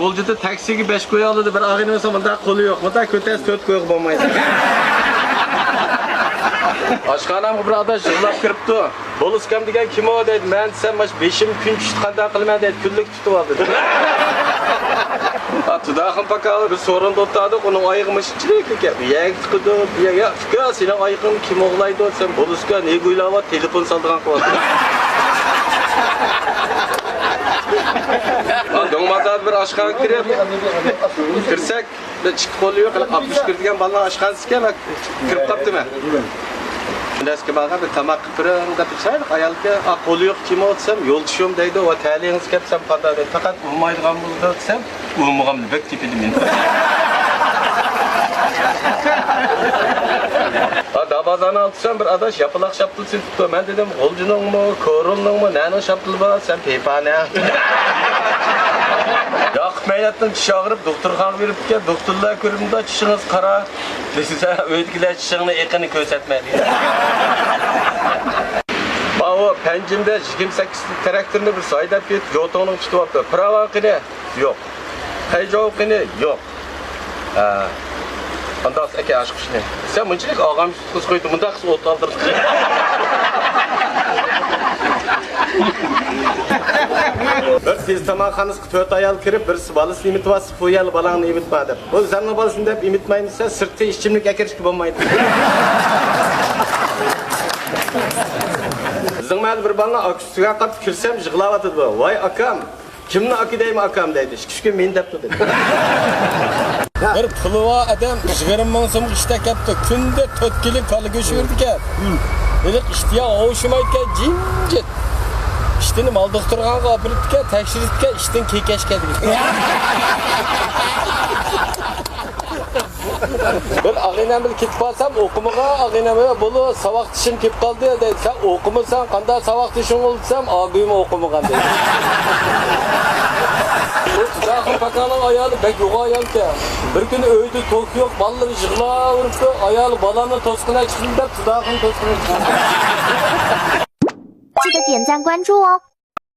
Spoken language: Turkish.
Bolcuda taksiga 5 qo'ya oladi, bir og'in bo'lsa bunda qo'li yo'q. Bunda ko'tas 4 qo'yib bo'lmaydi. Oshxonamga bir odam yig'lab kiribdi. Boluskam degan kim o deydi. Men desam, "Mash 5im kun tushdi, qanday qilman?" deydi. Kunlik tutib oldi. Tudaxın pakalı bir sorun dottadı, onun ayıqmış içilik ekan. Yeng chiqdi, ya, "Fika, sening ayıqing kim o'g'laydi?" desam, "Boluska ne o'ylab, telefon soldigan qilyapti." Do'ngmazad bir oshxona kirib, kirsak, chiqib qoliyor, 60 kirdigan bolalar oshxonasiga kirib qopdimi? Dasga baqa bir tamoq qilib turib, ayolga qo'li yo'q kim o'tsam, yo'ldoshim deydi, va ta'lingiz kelsam qanday deydi. Faqat olmaydigan bo'lsa desam, o'lmaganni bek tepidi men. Dabazani alsam bir adaş yapılaq şaptılsın tuttu. Ben dedim, "Olcunun mu, korunun mu, nano şaptılı var, sen peypane." Yaqıp meynatdan çiş ağırıp, doktorxana verip gel, doktorlar görümde çişiniz qara. Size öydükiler çişini ekini kösetmedi. O pencimde 28 traktörünü bir saydap yet, yoğutuğunu tutup attı. Prava qine? Yok. Heycav qine? Yok. Ondan sonra eke aşk işine. Sen mınçılık ağam kız koydu, mında kız ot aldırdı. Bir tez tamaqanız 4 ayal kirib, birisi balası limit var, foyal balağını limit vardır. O zanlı balısını dep imitmayınsa sırtı işçimlik ekirişki olmaydı. Bizning mal bir balani akustiga qatib kirsam yig'lab bu. "Voy akam, kimni aki deymi akam" deydi. "Ishki men debdi" dedi. Bir puli var adam 20 ming so'm ishda ketdi. Kunda 4 kilo kali go'sht yerdi ekan. Dedik ishtiya o'shimayotgan jimjit. İştini mal doktorga olib biribdi, tekshiribdi, ishdan kekash keldi. Bir ag'inam bil ketib qolsam, o'qimaga ag'inam bo'lo savoq tishim kelib qoldi dedi. Sen o'qimasan, qanday savoq tishing oldi desam, abim o'qimagan dedi. Tudaxın pakalı ayağını bek yoğa ayağın bir gün öydü tok yok, balları yığıla vuruptu, ayağını balanı toskuna çıkındı, tudaxın toskuna çıkındı. 记得点赞关注哦。